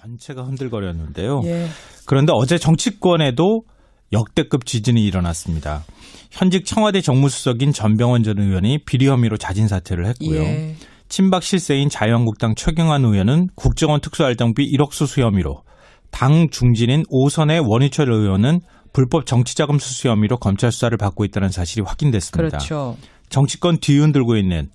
전체가 흔들거렸는데요. 예. 그런데 어제 정치권에도 역대급 지진이 일어났습니다. 현직 청와대 정무수석인 전병헌 전 의원이 비리 혐의로 자진 사퇴를 했고요. 예. 친박 실세인 자유한국당 최경환 의원은 국정원 특수활동비 1억 수수 혐의로, 당 중진인 오선의 원희철 의원은 불법 정치자금 수수 혐의로 검찰 수사를 받고 있다는 사실이 확인됐습니다. 그렇죠. 정치권 뒤흔들고 있는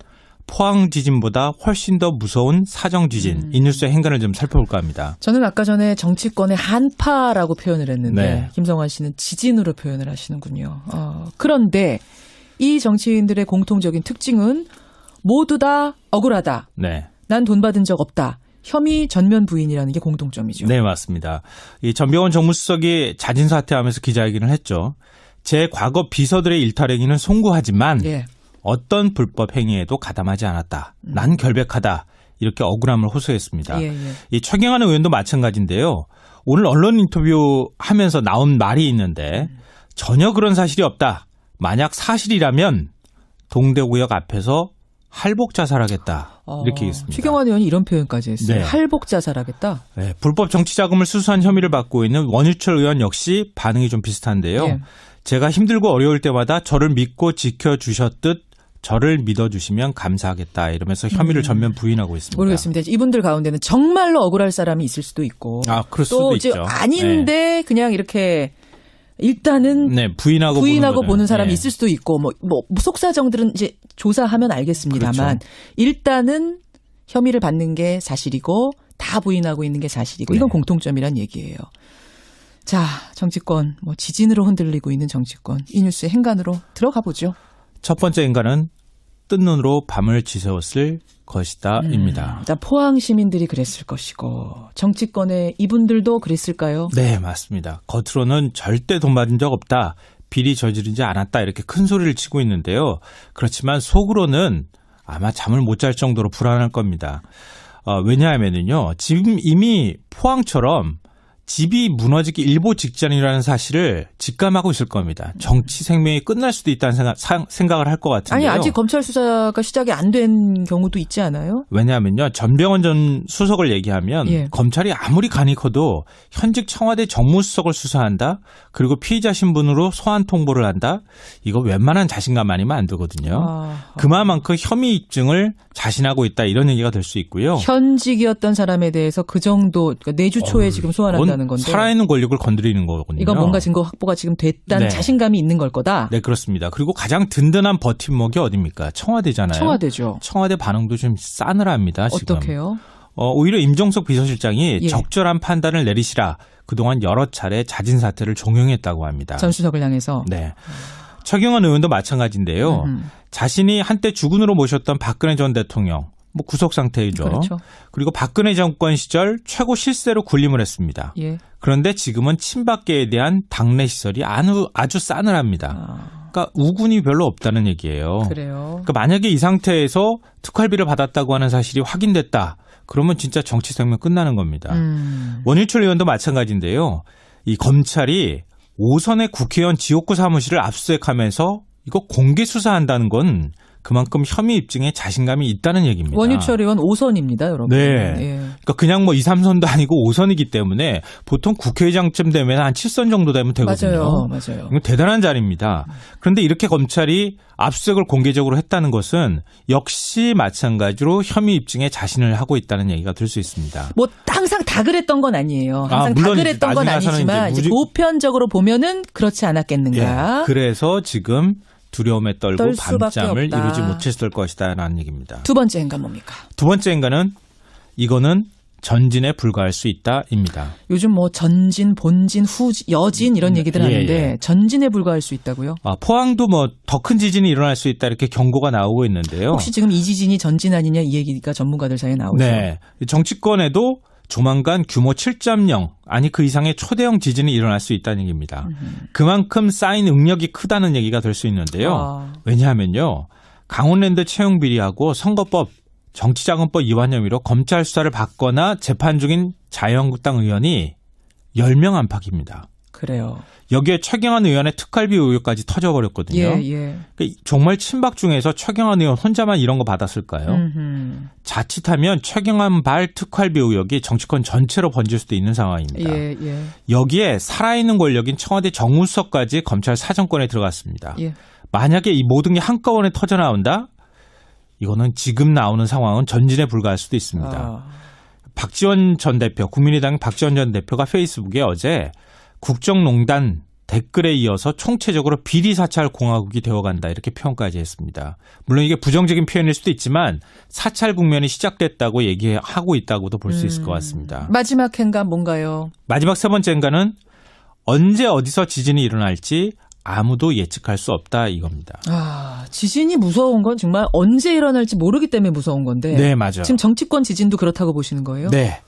포항 지진보다 훨씬 더 무서운 사정 지진, 이 뉴스의 행간을 좀 살펴볼까 합니다. 저는 아까 전에 정치권의 한파라고 표현을 했는데 네. 김성환 씨는 지진으로 표현을 하시는군요. 그런데 이 정치인들의 공통적인 특징은 모두 다 억울하다. 네. 난 돈 받은 적 없다. 혐의 전면 부인이라는 게 공통점이죠. 네, 맞습니다. 이 전병헌 정무수석이 자진 사퇴하면서 기자회견을 했죠. 제 과거 비서들의 일탈 행위는 송구하지만 예. 어떤 불법 행위에도 가담하지 않았다. 난 결백하다. 이렇게 억울함을 호소했습니다. 예, 예. 이 최경환 의원도 마찬가지인데요. 오늘 언론 인터뷰하면서 나온 말이 있는데 전혀 그런 사실이 없다. 만약 사실이라면 동대구역 앞에서 할복 자살하겠다. 이렇게 얘기했습니다. 최경환 의원이 이런 표현까지 했어요. 네. 할복 자살하겠다. 네, 불법 정치자금을 수수한 혐의를 받고 있는 원유철 의원 역시 반응이 좀 비슷한데요. 예. 제가 힘들고 어려울 때마다 저를 믿고 지켜주셨듯 저를 믿어주시면 감사하겠다 이러면서 혐의를 전면 부인하고 있습니다. 모르겠습니다. 이분들 가운데는 정말로 억울할 사람이 있을 수도 있고 그럴 수도 또 있죠. 아닌데 네. 그냥 이렇게 일단은 네, 부인하고 보는 사람이 네. 있을 수도 있고 뭐 속사정들은 이제 조사하면 알겠습니다만 그렇죠. 일단은 혐의를 받는 게 사실이고 다 부인하고 있는 게 사실이고 이건 네. 공통점이란 얘기예요. 자, 정치권 지진으로 흔들리고 있는 정치권 이 뉴스의 행간으로 들어가 보죠. 첫 번째 인간은 뜬 눈으로 밤을 지새웠을 것이다입니다. 일단 포항 시민들이 그랬을 것이고 정치권의 이분들도 그랬을까요? 네, 맞습니다. 겉으로는 절대 돈 받은 적 없다. 비리 저지르지 않았다. 이렇게 큰 소리를 치고 있는데요. 그렇지만 속으로는 아마 잠을 못 잘 정도로 불안할 겁니다. 왜냐하면요. 지금 이미 포항처럼 집이 무너지기 일보 직전이라는 사실을 직감하고 있을 겁니다. 정치 생명이 끝날 수도 있다는 생각을 할 것 같은데요. 아니 아직 검찰 수사가 시작이 안 된 경우도 있지 않아요? 왜냐하면요. 전병헌 전 수석을 얘기하면 예. 검찰이 아무리 간이 커도 현직 청와대 정무수석을 수사한다. 그리고 피의자 신분으로 소환 통보를 한다. 이거 웬만한 자신감 아니면 안 되거든요. 그만큼 혐의 입증을 자신하고 있다. 이런 얘기가 될 수 있고요. 현직이었던 사람에 대해서 그 정도 그러니까 내주 초에 지금 소환한다는 건데. 살아있는 권력을 건드리는 거거든요. 이건 뭔가 증거 확보가 지금 됐다는 네. 자신감이 있는 걸 거다. 네, 그렇습니다. 그리고 가장 든든한 버팀목이 어디입니까? 청와대잖아요. 청와대죠. 청와대 반응도 좀 싸늘합니다. 지금. 어떻게요? 오히려 임종석 비서실장이 예. 적절한 판단을 내리시라 그동안 여러 차례 자진 사퇴를 종용했다고 합니다. 전 수석을 향해서. 네. 최경환 의원도 마찬가지인데요. 자신이 한때 주군으로 모셨던 박근혜 전 대통령 구속 상태이죠. 그렇죠. 그리고 박근혜 정권 시절 최고 실세로 군림을 했습니다. 예. 그런데 지금은 친박계에 대한 당내 시설이 아주 싸늘합니다. 그러니까 우군이 별로 없다는 얘기예요. 그래요. 그러니까 만약에 이 상태에서 특활비를 받았다고 하는 사실이 확인됐다. 그러면 진짜 정치 생명 끝나는 겁니다. 원일철 의원도 마찬가지인데요. 이 검찰이 오선의 국회의원 지옥구 사무실을 압수수색하면서 이거 공개 수사한다는 건 그만큼 혐의 입증에 자신감이 있다는 얘기입니다. 원유철 의원 5선입니다, 여러분. 네. 예. 그러니까 그냥 2, 3선도 아니고 5선이기 때문에 보통 국회의장쯤 되면 한 7선 정도 되면 되거든요. 맞아요. 이거 대단한 자리입니다. 그런데 이렇게 검찰이 압수수색을 공개적으로 했다는 것은 역시 마찬가지로 혐의 입증에 자신을 하고 있다는 얘기가 될 수 있습니다. 항상 다 그랬던 건 아니에요. 항상 다 물론 그랬던 건 아니지만 이제 보편적으로 보면은 그렇지 않았겠는가. 예, 그래서 지금 두려움에 떨고 밤잠을 없다. 이루지 못했을 것이다라는 얘기입니다. 두 번째 인간 뭡니까? 두 번째 인간은 이거는 전진에 불과할 수 있다입니다. 요즘 전진, 본진, 여진 이런 얘기들 하는데 전진에 불과할 수 있다고요? 포항도 더 큰 지진이 일어날 수 있다 이렇게 경고가 나오고 있는데요. 혹시 지금 이 지진이 전진 아니냐 이 얘기가 전문가들 사이에 나오죠. 네. 정치권에도 조만간 규모 7.0 아니 그 이상의 초대형 지진이 일어날 수 있다는 얘기입니다. 그만큼 쌓인 응력이 크다는 얘기가 될 수 있는데요. 왜냐하면요. 강원랜드 채용 비리하고 선거법 정치자금법 위반 혐의로 검찰 수사를 받거나 재판 중인 자유한국당 의원이 10명 안팎입니다. 그래요. 여기에 최경환 의원의 특활비 의혹까지 터져버렸거든요. 예, 예. 그러니까 정말 친박 중에서 최경환 의원 혼자만 이런 거 받았을까요? 자칫하면 최경환 발 특활비 의혹이 정치권 전체로 번질 수도 있는 상황입니다. 예, 예. 여기에 살아있는 권력인 청와대 정무수석까지 검찰 사정권에 들어갔습니다. 예. 만약에 이 모든 게 한꺼번에 터져나온다? 이거는 지금 나오는 상황은 전진에 불과할 수도 있습니다. 아. 박지원 전 대표, 국민의당 박지원 전 대표가 페이스북에 어제 국정농단 댓글에 이어서 총체적으로 비리사찰 공화국이 되어간다 이렇게 표현까지 했습니다. 물론 이게 부정적인 표현일 수도 있지만 사찰 국면이 시작됐다고 얘기하고 있다고도 볼 수 있을 것 같습니다. 마지막 행간 뭔가요? 마지막 세 번째 행간은 언제 어디서 지진이 일어날지 아무도 예측할 수 없다 이겁니다. 아, 지진이 무서운 건 정말 언제 일어날지 모르기 때문에 무서운 건데. 네, 맞아요. 지금 정치권 지진도 그렇다고 보시는 거예요? 네.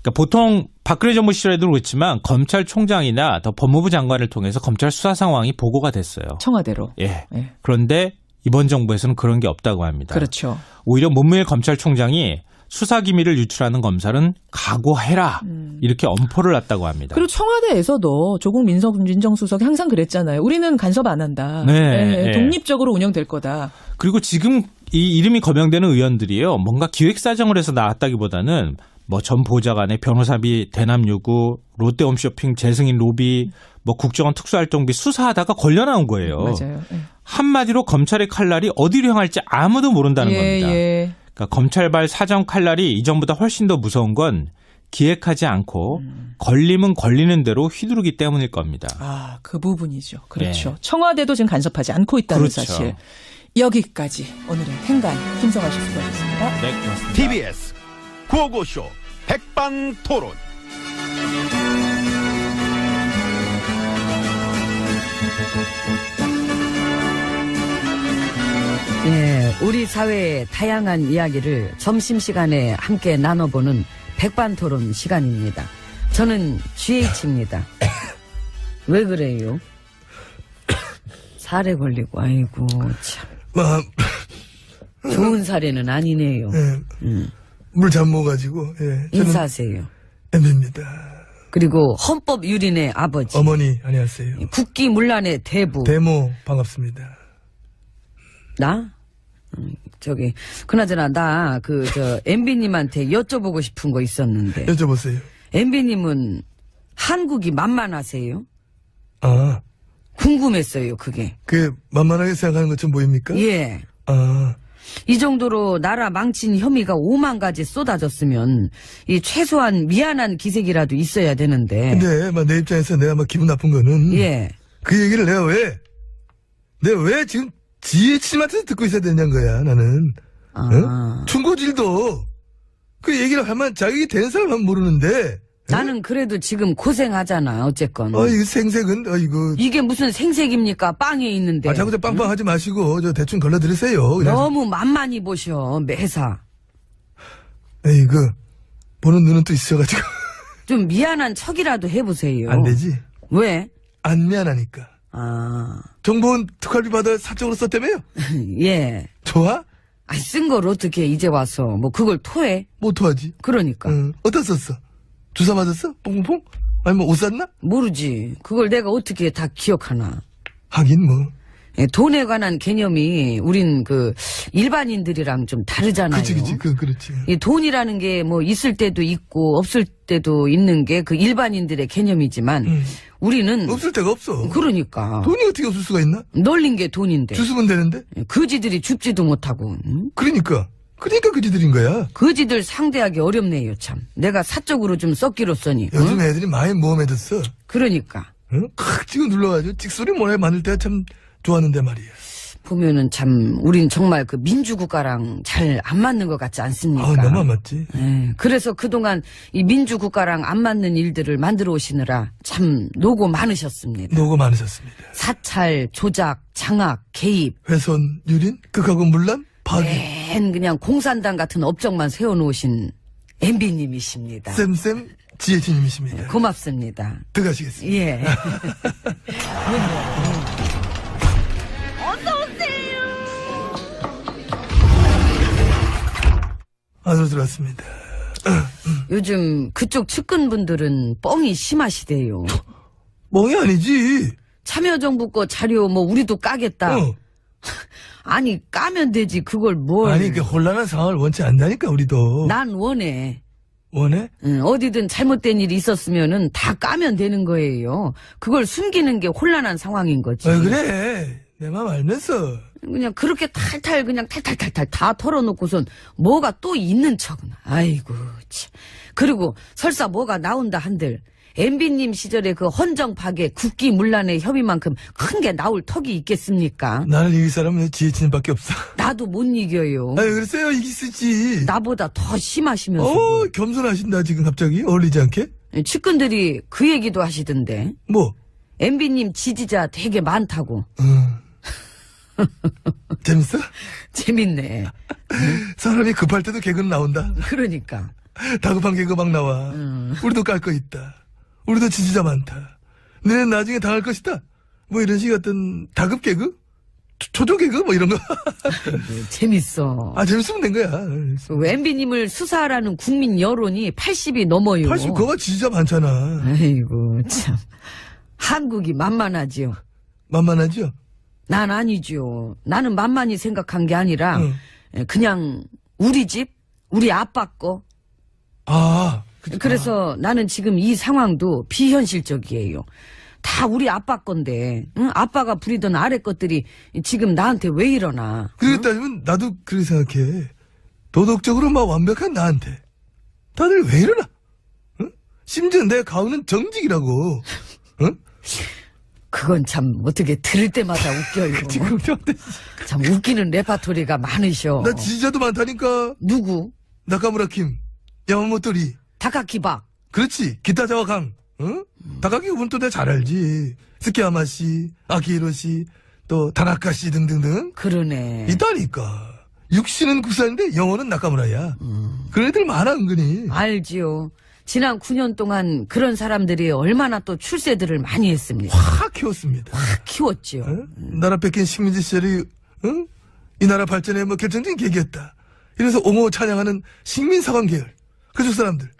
그러니까 보통 박근혜 정부 시절에도 그렇지만 검찰총장이나 더 법무부 장관을 통해서 검찰 수사 상황이 보고가 됐어요. 청와대로. 예. 예. 그런데 이번 정부에서는 그런 게 없다고 합니다. 그렇죠. 오히려 문무일 검찰총장이 수사 기밀을 유출하는 검사는 각오해라 이렇게 엄포를 놨다고 합니다. 그리고 청와대에서도 조국 민정수석이 항상 그랬잖아요. 우리는 간섭 안 한다. 네. 독립적으로 운영될 거다. 그리고 지금 이 이름이 거명되는 의원들이요. 뭔가 기획사정을 해서 나왔다기보다는 뭐 전 보좌관의 변호사비 대남 요구, 롯데홈쇼핑 재승인 로비, 뭐 국정원 특수활동비 수사하다가 걸려 나온 거예요. 맞아요. 예. 한마디로 검찰의 칼날이 어디로 향할지 아무도 모른다는 겁니다. 예. 그러니까 검찰발 사정 칼날이 이전보다 훨씬 더 무서운 건 기획하지 않고 걸리면 걸리는 대로 휘두르기 때문일 겁니다. 아, 그 부분이죠. 그렇죠. 네. 청와대도 지금 간섭하지 않고 있다는 그렇죠. 사실. 여기까지 오늘의 행간 김성환 씨 수고하셨습니다. 네, 고맙습니다. TBS 구호고쇼 백반토론. 예, 우리 사회의 다양한 이야기를 점심시간에 함께 나눠보는 백반토론 시간입니다. 저는 GH입니다. 왜 그래요? 살에 걸리고, 아이고, 참. 좋은 사례는 아니네요. 물 잠모가지고, 예. 인사하세요. 엠비입니다. 그리고 헌법 유린의 아버지. 어머니, 안녕하세요. 국기문란의 대부. 데모, 반갑습니다. 나? 그나저나, MB님한테 여쭤보고 싶은 거 있었는데. 여쭤보세요. MB님은 한국이 만만하세요? 아, 궁금했어요, 그게. 만만하게 생각하는 것 좀 보입니까? 예. 아, 이 정도로 나라 망친 혐의가 5만 가지 쏟아졌으면, 이 최소한 미안한 기색이라도 있어야 되는데. 근데, 내 입장에서 내가 기분 나쁜 거는. 예. 그 얘기를 내가 왜 지금 GH님한테서 듣고 있어야 되냐는 거야, 나는. 아. 응? 충고질도 그 얘기를 하면 자격이 된 사람만 모르는데. 나는 그래도 지금 고생하잖아, 어쨌건. 이거 생색은, 이게 무슨 생색입니까? 빵에 있는데. 자꾸 빵빵 하지 마시고, 대충 걸러드리세요. 그냥. 너무 만만히 보셔, 매사. 보는 눈은 또 있어가지고. 좀 미안한 척이라도 해보세요. 안 되지. 왜? 안 미안하니까. 아. 정보원 특활비 받아 사적으로 썼다며요? 예. 좋아? 쓴 걸 어떻게 이제 와서, 그걸 토해? 뭐 토하지? 그러니까. 어디다 썼어? 주사 맞았어? 뽕뽕뽕? 아니면 옷 샀나? 모르지. 그걸 내가 어떻게 다 기억하나. 하긴 예, 돈에 관한 개념이 우린 일반인들이랑 좀 다르잖아요. 그치. 그렇지. 이 돈이라는 게 있을 때도 있고 없을 때도 있는 게 그 일반인들의 개념이지만 우리는 없을 데가 없어. 그러니까. 돈이 어떻게 없을 수가 있나? 널린 게 돈인데. 주스면 되는데? 거지들이 줍지도 못하고. 응? 그러니까 그지들인 거야. 거지들 상대하기 어렵네요, 참. 내가 사적으로 좀 썩기로써니. 요즘 애들이 많이 모험해졌어. 그러니까. 응? 칵 찍어 눌러가지고 찍소리 모래 만들 때가 참 좋았는데 말이야. 보면은 참 우린 정말 민주국가랑 잘 안 맞는 것 같지 않습니까? 너무 안 맞지. 예, 그래서 그동안 이 민주국가랑 안 맞는 일들을 만들어 오시느라 참 노고 많으셨습니다. 노고 많으셨습니다. 사찰, 조작, 장악, 개입. 훼손, 유린, 극하고 문란, 파기. 맨 그냥 공산당 같은 업적만 세워놓으신 MB님이십니다. 쌤, GH님이십니다. 고맙습니다. 들어가시겠습니다. 예. 안으로 들어왔습니다. 요즘 그쪽 측근분들은 뻥이 심하시대요. 멍이 아니지. 참여정부 거 자료 뭐 우리도 까겠다. 어. 아니 까면 되지 그걸 뭘. 아니, 그 혼란한 상황을 원치 않다니까, 우리도. 난 원해. 원해? 응, 어디든 잘못된 일이 있었으면은 다 까면 되는 거예요. 그걸 숨기는 게 혼란한 상황인 거지. 그래. 내 맘 알면서. 그냥 그렇게 탈탈 그냥 탈탈탈탈 다 털어놓고선 뭐가 또 있는 척은. 아이고 참. 그리고 설사 뭐가 나온다 한들 MB님 시절에 그 헌정 파괴 국기 문란의 혐의만큼 큰 게 나올 턱이 있겠습니까? 나를 이길 사람은 지혜진밖에 없어. 나도 못 이겨요. 아유, 글쎄요, 이길 수 있지. 나보다 더 심하시면서. 겸손하신다, 지금 갑자기. 어울리지 않게? 측근들이 그 얘기도 하시던데. 뭐? MB님 지지자 되게 많다고. 재밌어? 재밌네. 사람이 급할 때도 개그는 나온다. 그러니까. 다급한 개그 막 나와. 우리도 깔 거 있다. 우리도 지지자 많다. 너는 나중에 당할 것이다. 뭐 이런 식 어떤 다급 개그? 초조 개그? 뭐 이런 거. 재밌어. 재밌으면 된 거야. MB님을 수사하라는 국민 여론이 80이 넘어요. 80, 그거 지지자 많잖아. 아이고, 참. 한국이 만만하지요. 만만하죠? 난 아니죠. 나는 만만히 생각한 게 아니라, 그냥 우리 집, 우리 아빠 거. 그래서 나는 지금 이 상황도 비현실적이에요. 다 우리 아빠 건데, 응? 아빠가 부리던 아래 것들이 지금 나한테 왜 이러나. 그렇게 따지면 나도 그렇게 생각해. 도덕적으로 막 완벽한 나한테. 다들 왜 이러나? 응? 심지어 내 가오는 정직이라고. 응? 그건 참 어떻게 들을 때마다 웃겨요. 참 웃기는 레파토리가 많으셔. 나 지지자도 많다니까. 누구? 나카무라 킴, 야마모토리. 다카키박. 그렇지. 기타자와 강. 응? 다카키 그분 또 내가 잘 알지. 스키야마 씨, 아키히로 씨, 또 다나카 씨 등등등. 그러네. 있다니까. 육신은 국산인데 영어는 나카무라야. 그런 애들 많아 은근히. 알지요. 지난 9년 동안 그런 사람들이 얼마나 또 출세들을 많이 했습니다. 확 키웠습니다. 확 키웠지요. 응? 나라 뺏긴 식민지 시절이 응? 이 나라 발전에 뭐 결정적인 계기였다. 이래서 옹호 찬양하는 식민사관 계열 그쪽 사람들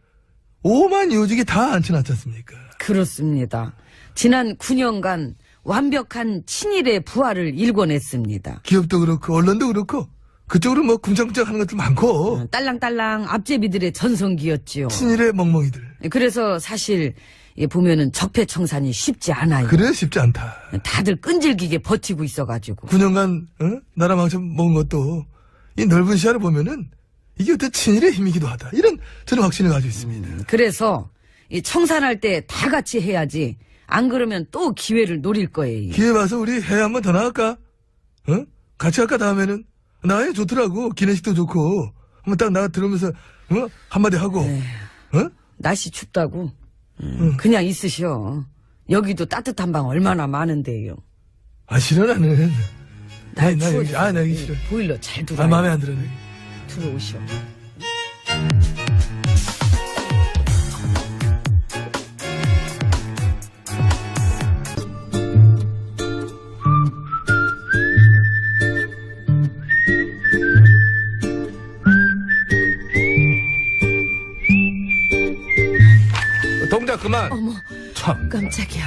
오만 요직이 다 앉혀놨지 않습니까? 그렇습니다. 지난 9년간 완벽한 친일의 부활을 일궈냈습니다. 기업도 그렇고 언론도 그렇고 그쪽으로 뭐 쿵짝쿵짝 하는 것들 많고 딸랑딸랑 앞제비들의 전성기였지요. 친일의 멍멍이들. 그래서 사실 보면은 적폐청산이 쉽지 않아요. 그래 쉽지 않다. 다들 끈질기게 버티고 있어가지고. 9년간 나라 망쳐 먹은 것도 이 넓은 시야를 보면은 이게 어떤 친일의 힘이기도 하다. 이런 저는 확신을 가지고 있습니다. 그래서 이 청산할 때 다 같이 해야지. 안 그러면 또 기회를 노릴 거예요. 기회 봐서 우리 해외 한번 더 나갈까? 같이 갈까 다음에는? 나에 좋더라고. 기내식도 좋고. 한번 딱 나가 들으면서 한마디 하고. 날씨 춥다고. 그냥 있으셔. 여기도 따뜻한 방 얼마나 많은데요. 싫어 나는. 나 추워 여기 나 여기 싫어. 보일러 잘 들어. 마음에 안 들어. 나 여기. 들어오셔. 동작 그만. 어머, 참. 깜짝이야.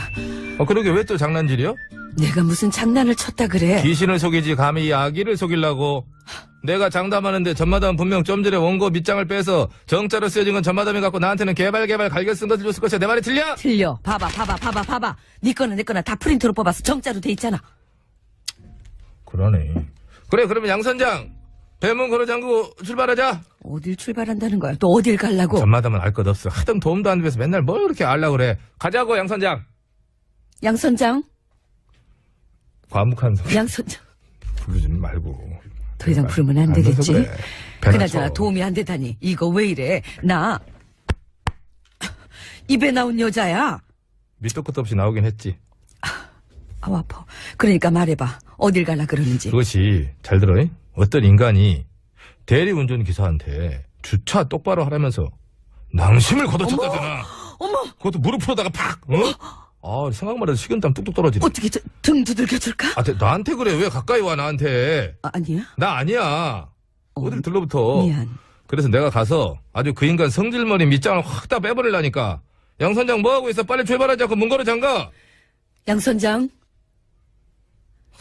그러게 왜 또 장난질이요? 내가 무슨 장난을 쳤다 그래. 귀신을 속이지 감히 이 아기를 속이려고. 내가 장담하는데 전마담은 분명 좀 전에 원고 밑장을 빼서 정자로 쓰여진 건 전마담이 갖고 나한테는 개발 갈겨 쓴 것을 줬을 것이야. 내 말이 틀려? 틀려. 봐봐. 네 거나 내 거나 다 프린터로 뽑아서 정자로 돼 있잖아. 그러네. 그래 그러면 양 선장 배문 걸어 잠그고 출발하자. 어딜 출발한다는 거야? 또 어딜 가려고? 전마담은 알 것 없어. 하등 도움도 안 돼서 맨날 뭘 그렇게 알라고 그래. 가자고 양 선장. 양 선장? 과묵한 소리 양 선장. 부르지 말고. 더 이상 부르면 안 돼서 되겠지? 그래. 배나 그나저나 쳐. 도움이 안 되다니. 이거 왜 이래? 나 입에 나온 여자야. 밑도 끝도 없이 나오긴 했지. 아파. 그러니까 말해봐. 어딜 가려 그러는지. 그것이 잘 들어. 어떤 인간이 대리운전 기사한테 주차 똑바로 하라면서 낭심을 걷어쳤다잖아. 어머! 그것도 무릎 풀어다가 팍. 생각만 해도 식은땀 뚝뚝 떨어지네. 어떻게 등 두들겨줄까? 나한테 그래. 왜 가까이 와 나한테. 아니야? 나 아니야. 어딜 들러붙어. 미안. 그래서 내가 가서 아주 그 인간 성질머리 밑장을 확 다 빼버리려니까. 양 선장 뭐하고 있어? 빨리 출발하자고 문 걸어 잠가. 양 선장.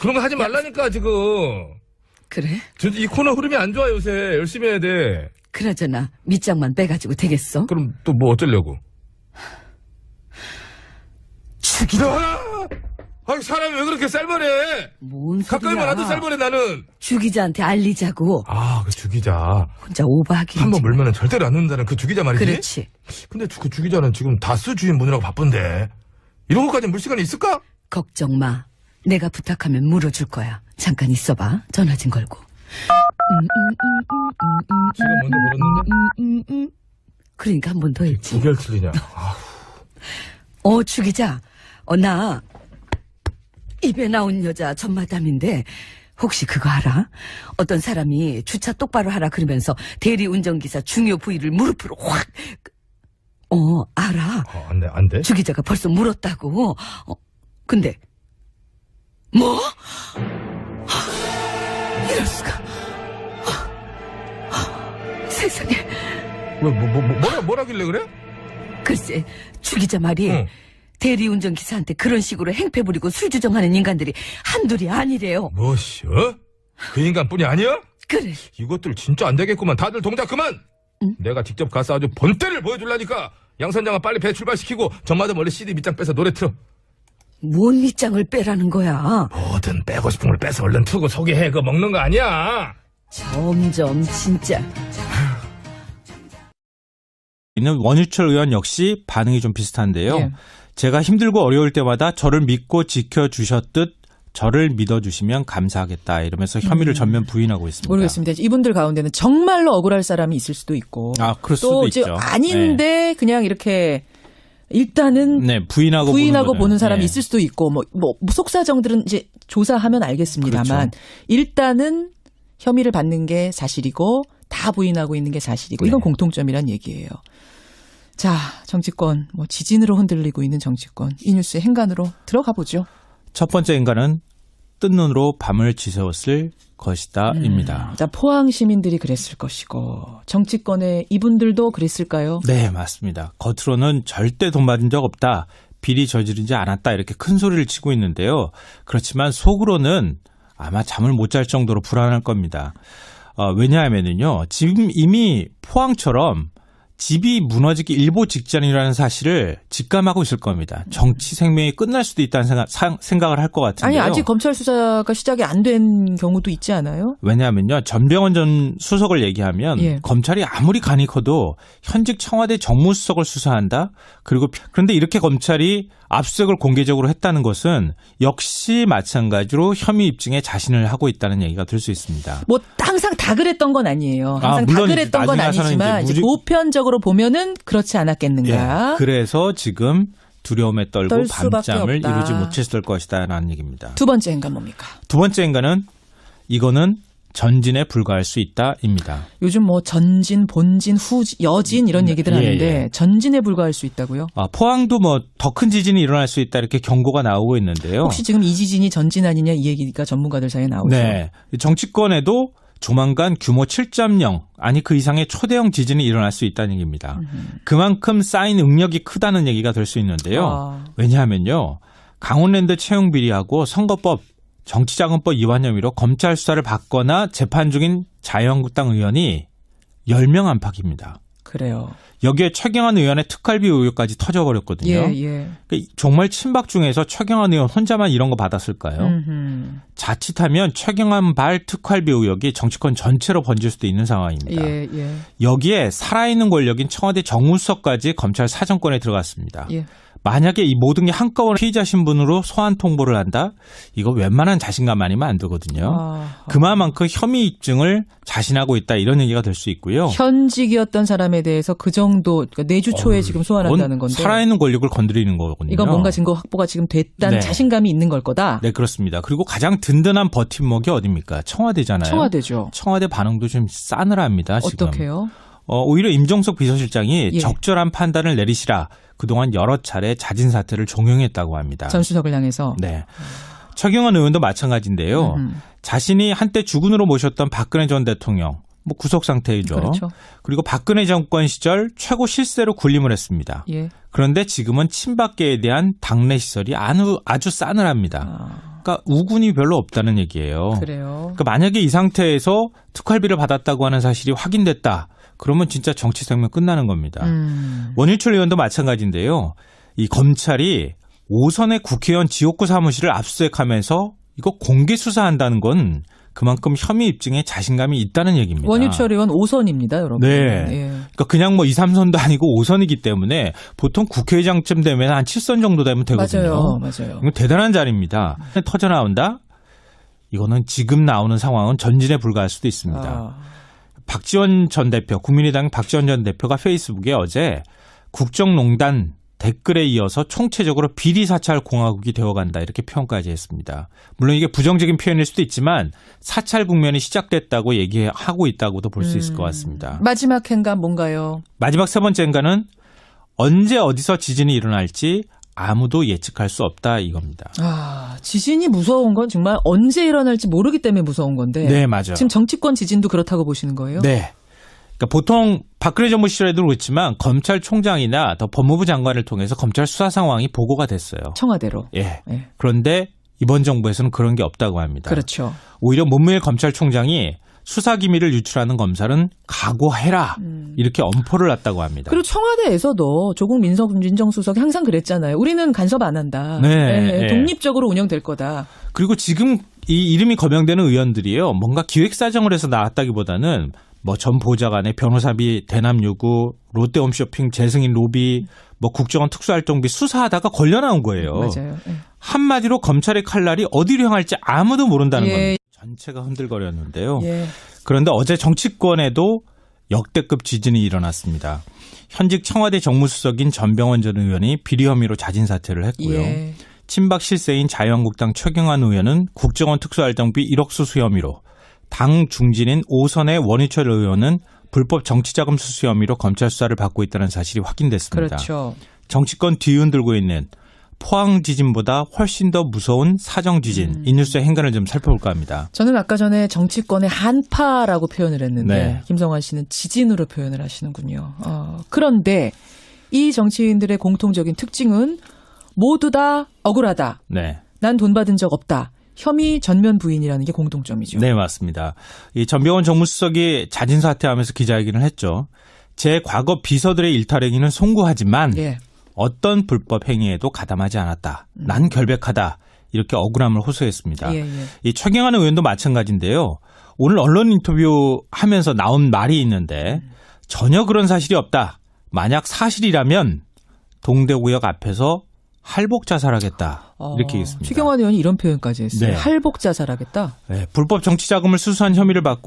그런 거 하지 말라니까 지금. 그래? 이 코너 흐름이 안 좋아 요새. 열심히 해야 돼. 그나저나 밑장만 빼가지고 되겠어? 그럼 또 뭐 어쩌려고? 죽이자. 아니 사람이 왜 그렇게 쌀벌해? 뭔 소리야? 가까이만 와도 쌀벌해 나는. 주기자한테 알리자고. 아, 그 주기자. 혼자 오버하기. 한 번 물면은 절대로 안 놓는다는 그 주기자 말이지? 그렇지. 근데 그 주기자는 지금 다스 주인 보느라고 바쁜데. 이런 것까지 물 시간이 있을까? 걱정 마. 내가 부탁하면 물어줄 거야. 잠깐 있어봐. 전화 좀 걸고. 지금 먼저 걸었는데? 그러니까 한 번 더 했지. 두 개를 틀리냐. 아, 주기자. 나 입에 나온 여자 전마담인데 혹시 그거 알아? 어떤 사람이 주차 똑바로 하라 그러면서 대리 운전기사 중요 부위를 무릎으로 확. 알아. 안 돼? 주기자가 벌써 물었다고. 근데 뭐? 이럴 수가. 세상에. 뭐라길래 그래? 글쎄, 주기자 말이 응. 대리운전 기사한테 그런 식으로 행패 부리고 술 주정하는 인간들이 한둘이 아니래요. 뭐시, 그 인간뿐이 아니야? 그래. 이것들 진짜 안 되겠구만. 다들 동작 그만! 응? 내가 직접 가서 아주 본때를 보여줄라니까. 양 선장아 빨리 배 출발시키고 전마다 원래 CD 밑장 빼서 노래 틀어. 뭔 밑장을 빼라는 거야? 뭐든 빼고 싶은 걸 빼서 얼른 틀고 소개해. 그거 먹는 거 아니야. 점점 진짜. 있는 원유철 의원 역시 반응이 좀 비슷한데요. 예. 제가 힘들고 어려울 때마다 저를 믿고 지켜주셨듯 저를 믿어주시면 감사하겠다 이러면서 혐의를 전면 부인하고 있습니다. 모르겠습니다. 이분들 가운데는 정말로 억울할 사람이 있을 수도 있고 그럴 수도 또 있죠. 아닌데 그냥 이렇게 일단은 네, 부인하고 보는 사람이 네. 있을 수도 있고 뭐 속사정들은 이제 조사하면 알겠습니다만 그렇죠. 일단은 혐의를 받는 게 사실이고 다 부인하고 있는 게 사실이고 이건 네. 공통점이란 얘기예요. 자, 정치권 지진으로 흔들리고 있는 정치권 이 뉴스의 행간으로 들어가 보죠. 첫 번째 인간은 뜬 눈으로 밤을 지새웠을 것이다입니다. 자, 포항 시민들이 그랬을 것이고 정치권의 이분들도 그랬을까요? 네, 맞습니다. 겉으로는 절대 돈 받은 적 없다. 비리 저지르지 않았다. 이렇게 큰 소리를 치고 있는데요. 그렇지만 속으로는 아마 잠을 못 잘 정도로 불안할 겁니다. 왜냐하면요. 지금 이미 포항처럼 집이 무너지기 일보 직전이라는 사실을 직감하고 있을 겁니다. 정치 생명이 끝날 수도 있다는 생각을 할 것 같은데요. 아니 아직 검찰 수사가 시작이 안 된 경우도 있지 않아요? 왜냐하면요. 전병헌 전 수석을 얘기하면 예. 검찰이 아무리 간이 커도 현직 청와대 정무수석을 수사한다. 그런데 이렇게 검찰이 압수수색을 공개적으로 했다는 것은 역시 마찬가지로 혐의 입증에 자신을 하고 있다는 얘기가 될 수 있습니다. 뭐 항상 다 그랬던 건 아니에요. 항상 다 물론 그랬던 건 나중에 가서는 아니지만 이제 이제 보편적으로 보면은 그렇지 않았겠는가. 예, 그래서 지금 두려움에 떨고 떨 수밖에 밤잠을 없다. 이루지 못했을 것이다라는 얘기입니다. 두 번째 행간 뭡니까? 두 번째 인간은 이거는 전진에 불과할 수 있다입니다. 요즘 뭐 전진, 본진, 여진 이런 얘기들 예, 하는데 예. 전진에 불과할 수 있다고요? 포항도 뭐 더 큰 지진이 일어날 수 있다 이렇게 경고가 나오고 있는데요. 혹시 지금 이 지진이 전진 아니냐 이 얘기가 전문가들 사이에 나오죠. 네. 정치권에도 조만간 규모 7.0 아니 그 이상의 초대형 지진이 일어날 수 있다는 얘기입니다. 그만큼 쌓인 응력이 크다는 얘기가 될 수 있는데요. 왜냐하면요. 강원랜드 채용 비리하고 선거법 정치자금법 위반 혐의로 검찰 수사를 받거나 재판 중인 자유한국당 의원이 10명 안팎입니다. 그래요. 여기에 최경환 의원의 특활비 의혹까지 터져버렸거든요. 예. 그러니까 정말 친박 중에서 최경환 의원 혼자만 이런 거 받았을까요? 자칫하면 최경환 발 특활비 의혹이 정치권 전체로 번질 수도 있는 상황입니다. 예. 여기에 살아있는 권력인 청와대 정무수석까지 검찰 사정권에 들어갔습니다. 예. 만약에 이 모든 게 한꺼번에 피의자 신분으로 소환 통보를 한다? 이거 웬만한 자신감 아니면 안 되거든요. 그만큼 혐의 입증을 자신하고 있다 이런 얘기가 될 수 있고요. 현직이었던 사람에 대해서 그 정도 그러니까 내주 초에 지금 소환한다는 건데 살아있는 권력을 건드리는 거거든요. 이건 뭔가 증거 확보가 지금 됐다는 네. 자신감이 있는 걸 거다. 네, 그렇습니다. 그리고 가장 든든한 버팀목이 어디입니까? 청와대잖아요. 청와대죠. 청와대 반응도 좀 싸늘합니다. 지금. 어떻게요? 오히려 임종석 비서실장이 예. 적절한 판단을 내리시라 그동안 여러 차례 자진 사퇴를 종용했다고 합니다. 전 수석을 향해서. 네. 최경환 의원도 마찬가지인데요. 자신이 한때 주군으로 모셨던 박근혜 전 대통령 뭐 구속 상태이죠. 그렇죠. 그리고 박근혜 정권 시절 최고 실세로 군림을 했습니다. 예. 그런데 지금은 친박계에 대한 당내 시설이 아주 싸늘합니다. 그러니까 우군이 별로 없다는 얘기예요. 그래요. 그러니까 만약에 이 상태에서 특활비를 받았다고 하는 사실이 확인됐다. 그러면 진짜 정치 생명 끝나는 겁니다. 원유철 의원도 마찬가지인데요. 이 검찰이 5선의 국회의원 지역구 사무실을 압수수색하면서 이거 공개 수사한다는 건 그만큼 혐의 입증에 자신감이 있다는 얘기입니다. 원유철 의원 5선입니다, 여러분. 네. 예. 그러니까 그냥 뭐 2, 3선도 아니고 5선이기 때문에 보통 국회의장쯤 되면 한 7선 정도 되면 되거든요. 맞아요. 이거 대단한 자리입니다. 터져 나온다? 이거는 지금 나오는 상황은 전진에 불과할 수도 있습니다. 박지원 전 대표, 국민의당 박지원 전 대표가 페이스북에 어제 국정농단 댓글에 이어서 총체적으로 비리 사찰 공화국이 되어간다 이렇게 표현까지 했습니다. 물론 이게 부정적인 표현일 수도 있지만 사찰 국면이 시작됐다고 얘기하고 있다고도 볼 수 있을 것 같습니다. 마지막 행간 뭔가요? 마지막 세 번째 행간은 언제 어디서 지진이 일어날지 아무도 예측할 수 없다 이겁니다. 지진이 무서운 건 정말 언제 일어날지 모르기 때문에 무서운 건데. 네, 맞아요. 지금 정치권 지진도 그렇다고 보시는 거예요? 네. 그러니까 보통 박근혜 정부 시절에도 그렇지만 검찰총장이나 더 법무부 장관을 통해서 검찰 수사 상황이 보고가 됐어요. 청와대로. 예. 예. 그런데 이번 정부에서는 그런 게 없다고 합니다. 그렇죠. 오히려 문무일 검찰총장이 수사 기밀을 유출하는 검사는 각오해라 이렇게 엄포를 놨다고 합니다. 그리고 청와대에서도 조국 민정수석이 항상 그랬잖아요. 우리는 간섭 안 한다. 네. 독립적으로 운영될 거다. 그리고 지금 이 이름이 거명되는 의원들이요. 뭔가 기획사정을 해서 나왔다기보다는 뭐 전 보좌관의 변호사비 대남 요구, 롯데홈쇼핑 재승인 로비, 뭐 국정원 특수활동비 수사하다가 걸려 나온 거예요. 맞아요. 예. 한마디로 검찰의 칼날이 어디로 향할지 아무도 모른다는 예. 겁니다. 전체가 흔들거렸는데요. 예. 그런데 어제 정치권에도 역대급 지진이 일어났습니다. 현직 청와대 정무수석인 전병헌 전 의원이 비리 혐의로 자진 사퇴를 했고요. 예. 친박 실세인 자유한국당 최경환 의원은 국정원 특수활동비 1억 수수 혐의로, 당 중진인 5선의 원유철 의원은 불법 정치자금 수수 혐의로 검찰 수사를 받고 있다는 사실이 확인됐습니다. 그렇죠. 정치권 뒤흔들고 있는 포항 지진보다 훨씬 더 무서운 사정 지진, 이 뉴스의 행간을 좀 살펴볼까 합니다. 저는 아까 전에 정치권의 한파라고 표현을 했는데 네. 김성환 씨는 지진으로 표현을 하시는군요. 그런데 이 정치인들의 공통적인 특징은 모두 다 억울하다. 네. 난 돈 받은 적 없다. 혐의 전면 부인이라는 게 공통점이죠. 네, 맞습니다. 이 전병헌 정무수석이 자진 사퇴하면서 기자회견을 했죠. 제 과거 비서들의 일탈행위는 송구하지만 예. 어떤 불법 행위에도 가담하지 않았다. 난 결백하다. 이렇게 억울함을 호소했습니다. 예. 이 최경환 의원도 마찬가지인데요. 오늘 언론 인터뷰 하면서 나온 말이 있는데 전혀 그런 사실이 없다. 만약 사실이라면 동대구역 앞에서 할복 자살하겠다. 이렇게 얘기했습니다. 최경환 의원이 이런 표현까지 했어요. 네. 할복 자살하겠다. 네, 불법 정치 자금을 수수한 혐의를 받고